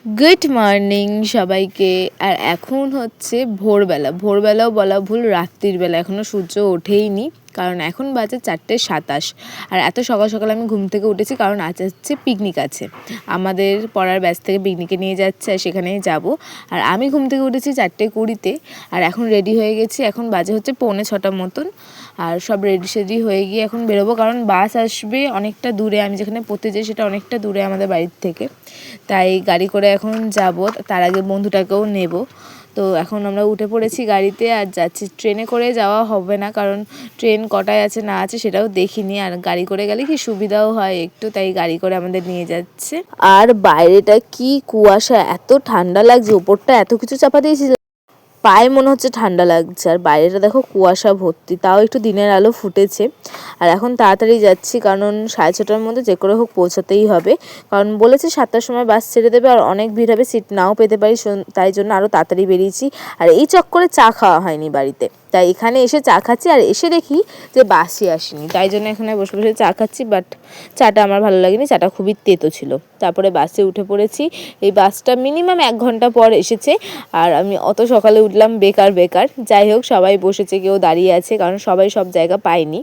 Good morning সবাইকে। আর এখন হচ্ছে ভোরবেলাও বলা ভুল, রাত্রির বেলা। এখনও সূর্য ওঠেইনি, কারণ এখন বাজে 4:27। আর এত সকাল সকাল আমি ঘুম থেকে উঠেছি কারণ আজ হচ্ছে পিকনিক আছে, আমাদের পড়ার ব্যাচ থেকে পিকনিকে নিয়ে যাচ্ছে আর সেখানেই যাব। আর আমি ঘুম থেকে উঠেছি 4:20-তে, আর এখন রেডি হয়ে গেছি। এখন বাজে হচ্ছে 5:45 মতন। আর সব রেডি হয়ে গিয়ে এখন বেরোবো, কারণ বাস আসবে অনেকটা দূরে। আমি যেখানে পড়তে যাই সেটা অনেকটা দূরে আমাদের বাড়ির থেকে, তাই গাড়ি করে এখন যাব। তার আগে বন্ধুটাকেও নেব। তো এখন আমরা উঠে পড়েছি গাড়িতে আর যাচ্ছি। ট্রেনে করে যাওয়া হবে না, কারণ ট্রেন কটায় আছে না আছে সেটাও দেখিনি। আর গাড়ি করে গেলে কি সুবিধাও হয় একটু, তাই গাড়ি করে আমাদের নিয়ে যাচ্ছে। আর বাইরেটা কি কুয়াশা, এত ঠান্ডা লাগছে, ওপরটা এত কিছু চাপা দিয়েছি পায়ে মনে হচ্ছে ঠান্ডা লাগছে। আর বাইরেটা দেখো কুয়াশা ভর্তি, তাও একটু দিনের আলো ফুটেছে। আর এখন তাড়াতাড়ি যাচ্ছি, কারণ 6:30টার মধ্যে যে করে হোক পৌঁছাতেই হবে, কারণ বলেছে 7টার সময় বাস ছেড়ে দেবে আর অনেক ভিড় হবে, সিট নাও পেতে পারি, তাই জন্য আরও তাড়াতাড়ি বেরিয়েছি। আর এই চক্করে চা খাওয়া হয়নি বাড়িতে, তাই এখানে এসে চা খাচ্ছি। আর এসে দেখি যে বাসই আসেনি, তাই জন্য এখানে বসে বসে চা খাচ্ছি। বাট চাটা আমার ভালো লাগেনি, চাটা খুবই তেতো ছিল। তারপরে বাসে উঠে পড়েছি। এই বাসটা মিনিমাম 1 ঘন্টা পর এসেছে। আর আমি অত সকালে উঠলাম বেকার। যাই হোক, সবাই বসেছে, কেউ দাঁড়িয়ে আছে, কারণ সবাই সব জায়গা পায়নি,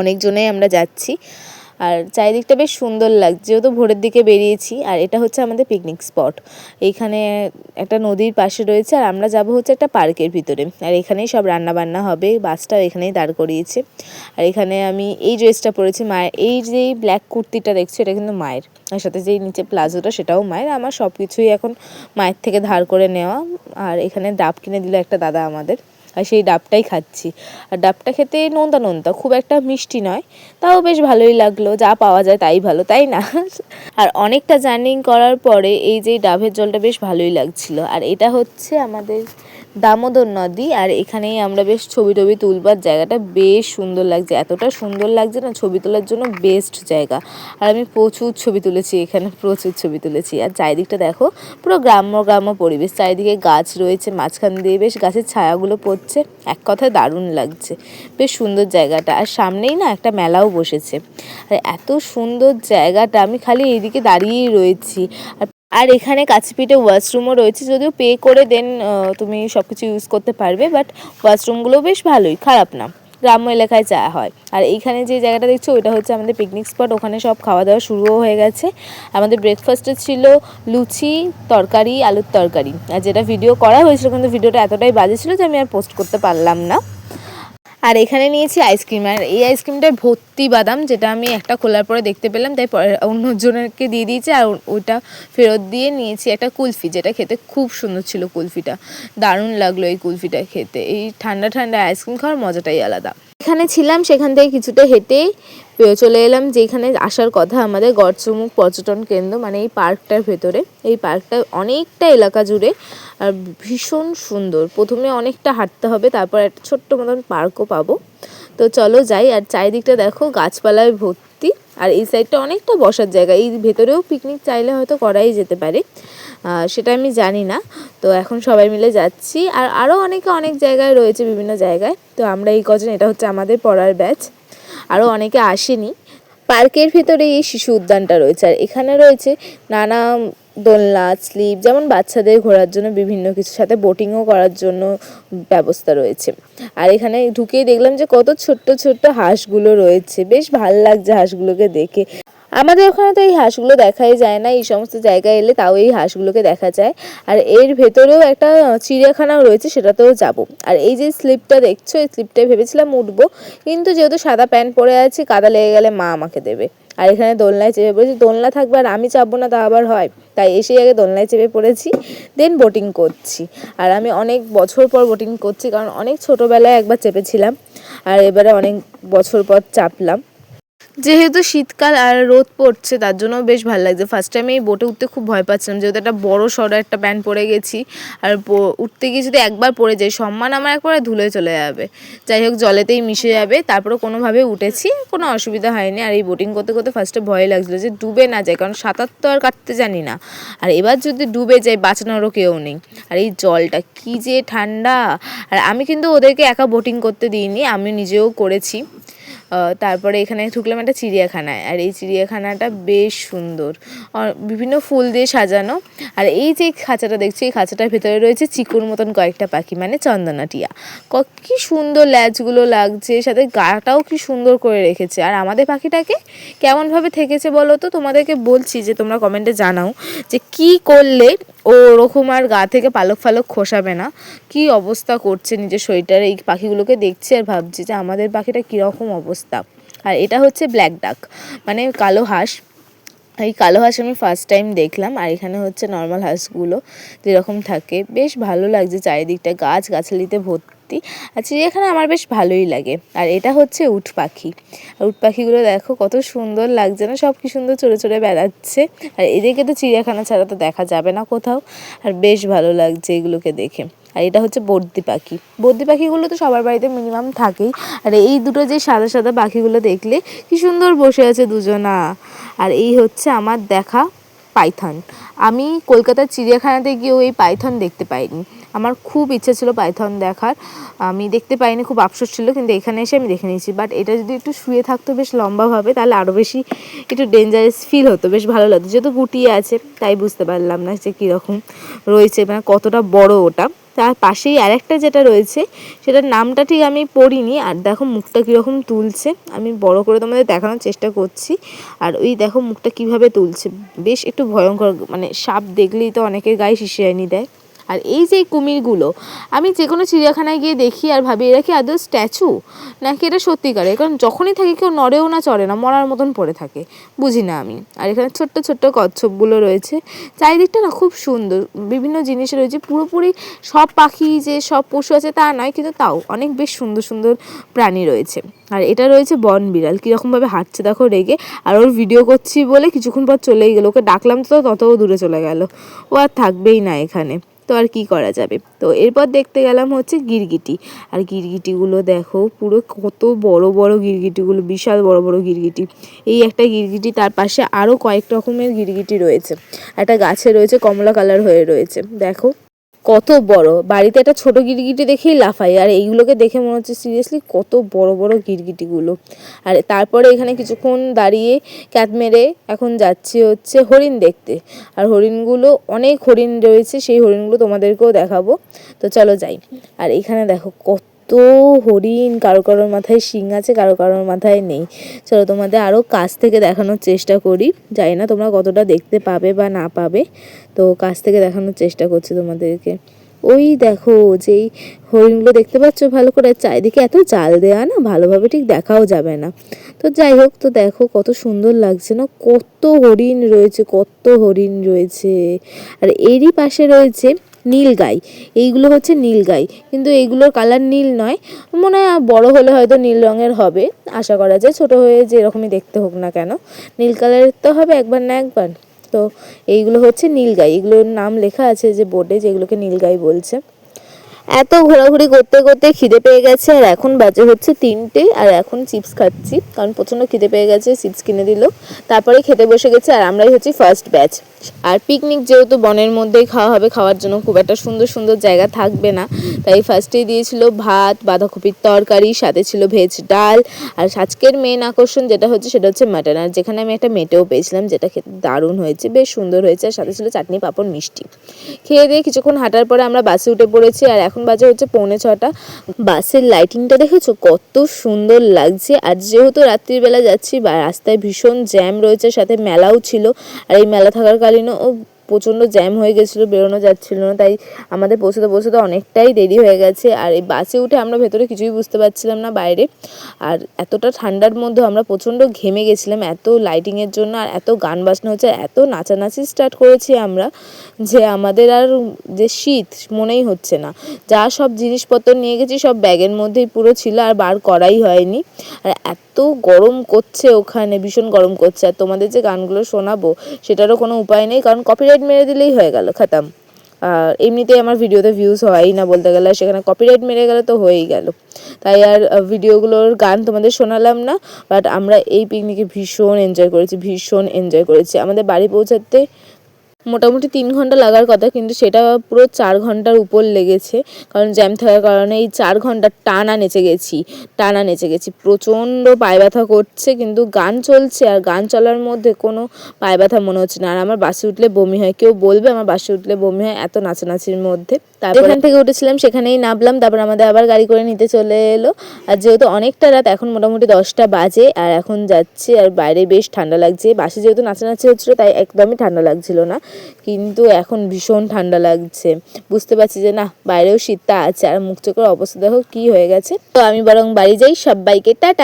অনেকজনেই আমরা যাচ্ছি। আর চারিদিকটা বেশ সুন্দর লাগছে, যেহেতু ভোরের দিকে বেরিয়েছি। আর এটা হচ্ছে আমাদের পিকনিক স্পট। এইখানে একটা নদীর পাশে রয়েছে, আর আমরা যাব হচ্ছে একটা পার্কের ভিতরে। আর এখানেই সব রান্না বান্না হবে, বাসটাও এখানেই দাঁড় করিয়েছে। আর এখানে আমি এই ড্রেসটা পরেছি মায়ের, এই যে ব্ল্যাক কুর্তিটা দেখছো এটা কিন্তু মায়ের, আর সাথে যেই নিচে প্লাজোটা সেটাও মায়ের। আমার সব কিছুই এখন মায়ের থেকে ধার করে নেওয়া। আর এখানে ডাব কিনে দিল একটা দাদা আমাদের, আর সেই ডাবটাই খাচ্ছি। আর ডাবটা খেতে নোনতা, খুব একটা মিষ্টি নয়, তাও বেশ ভালোই লাগলো। যা পাওয়া যায় তাই ভালো, তাই না? আর অনেকটা জার্নি করার পরে এই যে ডাবের জলটা বেশ ভালোই লাগছিল। আর এটা হচ্ছে আমাদের দামোদর নদী, আর এখানেই আমরা বেশ ছবি টবি তুলবার, জায়গাটা বেশ সুন্দর লাগছে। এতটা সুন্দর লাগছে না, ছবি তোলার জন্য বেস্ট জায়গা। আর আমি প্রচুর ছবি তুলেছি এখানে, প্রচুর ছবি তুলেছি। আর চারিদিকটা দেখো, পুরো গ্রাম্য পরিবেশ, চারিদিকে গাছ রয়েছে, মাঝখান দিয়ে বেশ গাছের ছায়াগুলো পড়ছে। এক কথায় দারুণ লাগছে, বেশ সুন্দর জায়গাটা। আর সামনেই না একটা মেলাও বসেছে। আর এত সুন্দর জায়গাটা, আমি খালি এইদিকে দাঁড়িয়েই রয়েছি। আর এখানে কাছে পিঠে ওয়াশরুমও রয়েছে, যদিও পে করে দেন তুমি সব কিছু ইউজ করতে পারবে, বাট ওয়াশরুমগুলো বেশ ভালোই, খারাপ না। গ্রাম্য এলাকায় চা হয়। আর এইখানে যে জায়গাটা দেখছো ওইটা হচ্ছে আমাদের পিকনিক স্পট, ওখানে সব খাওয়া দাওয়া শুরুও হয়ে গেছে। আমাদের ব্রেকফাস্টে ছিল লুচি, তরকারি, আলুর তরকারি। আর যেটা ভিডিও করা হয়েছিল, কিন্তু ভিডিওটা এতটাই বাজে ছিল যে আমি আর পোস্ট করতে পারলাম না। আর এখানে নিয়েছি আইসক্রিম, আর এই আইসক্রিমটায় ভর্তি বাদাম, যেটা আমি একটা খোলার পরে দেখতে পেলাম, তাই অন্যজনকে দিয়ে দিয়েছি। আর ওইটা ফেরত দিয়ে নিয়েছি একটা কুলফি, যেটা খেতে খুব সুন্দর ছিল। কুলফিটা দারুণ লাগলো, এই কুলফিটা খেতে। এই ঠান্ডা আইসক্রিম খাওয়ার মজাটাই আলাদা। এখানে ছিলাম, সেখান থেকে কিছুটা হেঁটে চলে এলাম যেখানে আসার কথা আমাদের, গড়চুমুক পর্যটন কেন্দ্র, মানে এই পার্কটার ভেতরে। এই পার্কটা অনেকটা এলাকা জুড়ে, আর ভীষণ সুন্দর। প্রথমে অনেকটা হাঁটতে হবে, তারপর একটা ছোট্ট মতন পার্কও পাবো। তো চলো যাই। আর চারিদিকটা দেখো গাছপালায় ভর্তি। আর এই সাইডটা অনেকটা বসার জায়গা, এই ভেতরেও পিকনিক চাইলে হয়তো করাই যেতে পারে, সেটা আমি জানি না। তো এখন সবাই মিলে যাচ্ছি। আর আরও অনেকে অনেক জায়গায় রয়েছে, বিভিন্ন জায়গায়। তো আমরা এই কজন, এটা হচ্ছে আমাদের পড়ার ব্যাচ, আরও অনেকে আসেনি। পার্কের ভিতরে এই শিশু উদ্যানটা রয়েছে, আর এখানে রয়েছে নানা দোলনা, স্লিপ, যেমন বাচ্চাদের ঘোরার জন্য বিভিন্ন কিছুর সাথে বোটিংও করার জন্য ব্যবস্থা রয়েছে। আর এখানে ঢুকেই দেখলাম যে কত ছোট্ট হাঁসগুলো রয়েছে, বেশ ভালো লাগছে হাঁসগুলোকে দেখে। আমাদের ওখানে তো এই হাঁসগুলো দেখাই যায় না, এই সমস্ত জায়গায় এলে তাও এই হাঁসগুলোকে দেখা যায়। আর এর ভেতরেও একটা চিড়িয়াখানাও রয়েছে, সেটাতেও যাব। আর এই যে স্লিপটা দেখছো, এই স্লিপটায় ভেবেছিলাম উঠবো, কিন্তু যেহেতু সাদা প্যান্ট পরে আছি, কাদা লেগে গেলে মা আমাকে দেবে। আর এখানে দোলনায় চেপে পড়েছি, দোলনা থাকবে আর আমি চাপবো না, তা আবার হয়? তাই এসেই আগে দোলনায় চেপে পড়েছি, দেন বোটিং করছি। আর আমি অনেক বছর পর বোটিং করছি, কারণ অনেক ছোটোবেলায় একবার চেপেছিলাম, আর এবারে অনেক বছর পর চাপলাম। যেহেতু শীতকাল আর রোদ পড়ছে, তার জন্য বেশ ভালো লাগছে। ফার্স্ট টাইমে এই বোটে উঠতে খুব ভয় পাচ্ছিলাম, যেহেতু একটা বড় সড়ো একটা প্যান্ট পরে গেছি। আর উঠতে গিয়ে যদি একবার পড়ে যায়, সম্মান আমার একবারে ধুলে চলে যাবে। যাই হোক, জলেতেই মিশে যাবে। তারপরে কোনোভাবে উঠেছি, কোনো অসুবিধা হয়নি। আর এই বোটিং করতে করতে ফার্স্টে ভয় লাগছিলো যে ডুবে না যায়, কারণ সাঁতার তো আর কাটতে জানি না। আর এবার যদি ডুবে যায়, বাঁচানোরও কেউ নেই। আর এই জলটা কী যে ঠান্ডা! আর আমি কিন্তু ওদেরকে একা বোটিং করতে দিইনি, আমি নিজেও করেছি। তারপরে এখানে ঢুকলাম একটা চিড়িয়াখানায়, আর এই চিড়িয়াখানাটা বেশ সুন্দর, বিভিন্ন ফুল দিয়ে সাজানো। আর এই যে খাঁচাটা দেখছি, এই খাঁচাটার ভেতরে রয়েছে চিকুর মতন কয়েকটা পাখি, মানে চন্দনা টিয়া। কি সুন্দর ল্যাজগুলো লাগছে, সাথে গাটাও কি সুন্দর করে রেখেছে। আর আমাদের পাখিটাকে কেমনভাবে থেকেছে বলো তো, তোমাদেরকে বলছি যে তোমরা কমেন্টে জানাও যে কি করলে ও ওরকম আর গা থেকে পালক ফালক খসাবে না। কি অবস্থা করছে নিজের শরীরটার। এই পাখিগুলোকে দেখছি আর ভাবছি যে আমাদের পাখিটা কীরকম অবস্থা। আর এটা হচ্ছে ব্ল্যাক ডাক, মানে কালো হাঁস। এই কালো হাঁস আমি ফার্স্ট টাইম দেখলাম। আর এখানে হচ্ছে নর্মাল হাঁসগুলো যেরকম থাকে, বেশ ভালো লাগছে চারিদিকটা গাছগাছালিতে ভর্তি। আর চিড়িয়াখানা আমার বেশ ভালোই লাগে। আর এটা হচ্ছে উট পাখি, আর উট পাখিগুলো দেখো কত সুন্দর লাগছে না, সব কি সুন্দর চড়ে চড়ে বেড়াচ্ছে। আর এদেরকে তো চিড়িয়াখানা ছাড়া তো দেখা যাবে না কোথাও, আর বেশ ভালো লাগছে এগুলোকে দেখে। আর এটা হচ্ছে বর্দি পাখি। বর্দি পাখিগুলো তো সবার বাড়িতে মিনিমাম থাকেই। আর এই দুটো যে সাদা সাদা পাখিগুলো দেখলে কি সুন্দর বসে আছে দুজনা। আর এই হচ্ছে আমার দেখা পাইথন। আমি কলকাতার চিড়িয়াখানাতে গিয়েও এই পাইথন দেখতে পাইনি। আমার খুব ইচ্ছে ছিল পাইথন দেখার, আমি দেখতে পাইনি, খুব আফসোস ছিল। কিন্তু এখানে এসে আমি দেখে নিয়েছি। বাট এটা যদি একটু শুয়ে থাকতো বেশ লম্বাভাবে, তাহলে আরও বেশি একটু ডেঞ্জারাস ফিল হতো, বেশ ভালো লাগতো। যেহেতু গুটিয়ে আছে তাই বুঝতে পারলাম না যে কীরকম রয়েছে, মানে কতটা বড় ওটা। তার পাশেই আরেকটা যেটা রয়েছে সেটার নামটা ঠিক আমি পড়িনি। আর দেখো মুখটা কীরকম তুলছে, আমি বড় করে তোমাদের দেখানোর চেষ্টা করছি। আর ওই দেখো মুখটা কিভাবে তুলছে, বেশ একটু ভয়ঙ্কর। মানে সাপ দেখলেই তো অনেকের গায়ে শিশিরানি দেয়। আর এই যে কুমিরগুলো আমি যে কোনো চিড়িয়াখানায় গিয়ে দেখি আর ভাবি এরা কি আদৌ স্ট্যাচু নাকি এটা সত্যিকারের, কারণ যখনই থাকে কেউ নড়েও না চড়ে না, মরার মতন পড়ে থাকে, বুঝি না আমি। আর এখানে ছোট্ট ছোট্ট কচ্ছপগুলো রয়েছে। চারিদিকটা না খুব সুন্দর, বিভিন্ন জিনিস রয়েছে। পুরোপুরি সব পাখি যে সব পশু আছে তা নয়, কিন্তু তাও অনেক বেশ সুন্দর সুন্দর প্রাণী রয়েছে। আর এটা রয়েছে বন বিড়াল, কীরকমভাবে হাঁটছে দেখো রেগে। আর ওর ভিডিও করছি বলে কিছুক্ষণ পর চলেই গেলো, ওকে ডাকলাম তো ততও দূরে চলে গেল, ও আর থাকবেই না এখানে। তো আর কি করা যাবে। তো এরপর দেখতে গেলাম হচ্ছে গিরগিটি। আর গিরগিটিগুলো দেখো পুরো কত বড় বড় গিরগিটিগুলো, বিশাল বড় বড় গিরগিটি। এই একটা গিরগিটি, তার পাশে আরও কয়েক রকমের গিরগিটি রয়েছে। একটা গাছে রয়েছে, কমলা কালার হয়ে রয়েছে দেখো কত বড়। বাড়িতে একটা ছোট গিরগিটি দেখেই লাফাই, আর এইগুলোকে দেখে মনে হচ্ছে সিরিয়াসলি কত বড় বড় গিরগিটিগুলো। আর তারপরে এখানে কিছুক্ষণ দাঁড়িয়ে ক্যাত মেরে এখন যাচ্ছি হচ্ছে হরিণ দেখতে। আর হরিণগুলো অনেক হরিণ রয়েছে, সেই হরিণগুলো তোমাদেরকেও দেখাবো। তো চলো যাই। আর এখানে দেখো কত হরিণ, কারো কারোর মাথায় শিং আছে, কারো কারোর মাথায় নেই। চলো তোমাদের আরও কাছ থেকে দেখানোর চেষ্টা করি, জানি না তোমরা কতটা দেখতে পাবে বা না পাবে। তো কাছ থেকে দেখানোর চেষ্টা করছি তোমাদেরকে। ওই দেখো যেই হরিণগুলো দেখতে পাচ্ছ ভালো করে, চারিদিকে এত জাল দেওয়া না, ভালোভাবে ঠিক দেখাও যাবে না। তো যাই হোক, তো দেখো কত সুন্দর লাগছে না, কত হরিণ রয়েছে, কত হরিণ রয়েছে। আর এরই পাশে রয়েছে নীলগাই। এইগুলো হচ্ছে নীলগাই, কিন্তু এইগুলোর কালার নীল নয়, মনে হয় বড় হলে হয়তো নীল রঙের হবে, আশা করা যায়। ছোট হয়ে যেরকমই দেখতে হোক না কেন, নীল কালারের তো হবে একবার না একবার। তো এইগুলো হচ্ছে নীলগাই, এগুলোর নাম লেখা আছে যে বোর্ডে, যেগুলোকে নীলগাই বলছে। এত ঘোরাঘুরি করতে করতে খিদে পেয়ে গেছে, আর এখন বাজে হচ্ছে 3টে। আর এখন চিপস খাচ্ছি, কারণ প্রচণ্ড খিদে পেয়ে গেছে। চিপস কিনে দিল, তারপরে খেতে বসে গেছে। আর আমরাই হচ্ছি ফার্স্ট ব্যাচ। আর পিকনিক যেহেতু বনের মধ্যেই খাওয়া হবে, খাওয়ার জন্য খুব একটা সুন্দর সুন্দর জায়গা থাকবে না, তাই ফার্স্টেই দিয়েছিল ভাত, বাঁধাকপির তরকারি, সাথে ছিল ভেজ ডাল। আর আজকের মেন আকর্ষণ যেটা হচ্ছে সেটা হচ্ছে মাটন। আর যেখানে আমি একটা মেটেও পেয়েছিলাম, যেটা খেতে দারুণ হয়েছে, বেশ সুন্দর হয়েছে। আর সাথে ছিল চাটনি, পাঁপড়, মিষ্টি। খেয়ে দিয়ে কিছুক্ষণ হাঁটার পরে আমরা বাসে উঠে পড়েছি। আর এখন বাজে হচ্ছে 5:45। বাসের লাইটিংটা দেখেছো কত সুন্দর লাগছে। আর যেহেতু রাত্রিবেলা যাচ্ছি, বা রাস্তায় ভীষণ জ্যাম রয়েছে, সাথে মেলাও ছিল। আর এই মেলা থাকাকালীনও প্রচণ্ড জ্যাম হয়ে গেছিলো, বেরোনো যাচ্ছিল না, তাই আমাদের পৌঁছতে পৌঁছতে অনেকটাই দেরি হয়ে গেছে। আর এই বাসে উঠে আমরা ভেতরে কিছুই বুঝতে পারছিলাম না বাইরে। আর এতটা ঠান্ডার মধ্যে আমরা প্রচণ্ড ঘেমে গেছিলাম এত লাইটিংয়ের জন্য। আর এত গান বাজনা হচ্ছে, এত নাচানাচি স্টার্ট করেছি আমরা, যে আমাদের আর যে শীত মনেই হচ্ছে না। যা সব জিনিসপত্র নিয়ে গেছি সব ব্যাগের মধ্যেই পুরো ছিল, আর বার করাই হয়নি। আর এত গরম করছে ওখানে, ভীষণ গরম করছে। আর তোমাদের যে গানগুলো শোনাবো সেটারও কোনো উপায় নেই, কারণ কপিরাইট মেরে দিলেই হয়ে গেল, খতম। আর এমনিতেই আমার ভিডিওতে ভিউজ হয়ই না বলতে গেলে, সেখানে কপিরাইট মেরে গেলে তো হয়েই গেল। তাই আর ভিডিওগুলোর গান তোমাদের শোনালাম না। বাট আমরা এই পিকনিকে ভীষণ এনজয় করেছি, ভীষণ এনজয় করেছি। আমাদের বাড়ি পৌঁছাতে মোটামুটি 3 ঘন্টা লাগার কথা, কিন্তু সেটা পুরো 4 ঘন্টার উপর লেগেছে, কারণ জ্যাম থাকার কারণে এই 4 ঘন্টা টানা নেচে গেছি। প্রচণ্ড পায়ে ব্যথা করছে, কিন্তু গান চলছে আর গান চলার মধ্যে কোনো পায়ে ব্যথা মনে হচ্ছে না। আর আমার বাসে উঠলে বমি হয়, কেউ বলবে আমার বাসে উঠলে বমি হয় এত নাচানাচির মধ্যে। তারপর এখান থেকে উঠেছিলাম সেখানেই নামলাম, তারপর আমাদের আবার গাড়ি করে নিতে চলে এলো। আর যেহেতু অনেকটা রাত, এখন মোটামুটি 10টা বাজে, আর এখন যাচ্ছি। আর বাইরে বেশ ঠান্ডা লাগছে, বাসে যেহেতু নাচানাচি হচ্ছিলো তাই একদমই ঠান্ডা লাগছিল না, কিন্তু এখন ভীষণ ঠান্ডা লাগছে। বুঝতে পারছি যে না, বাইরেও শীতটা আছে। আর মুখ চোখের অবস্থা দেখো কি হয়ে গেছে। তো আমি বরং বাড়ি যাই, সবাইকে টাটা।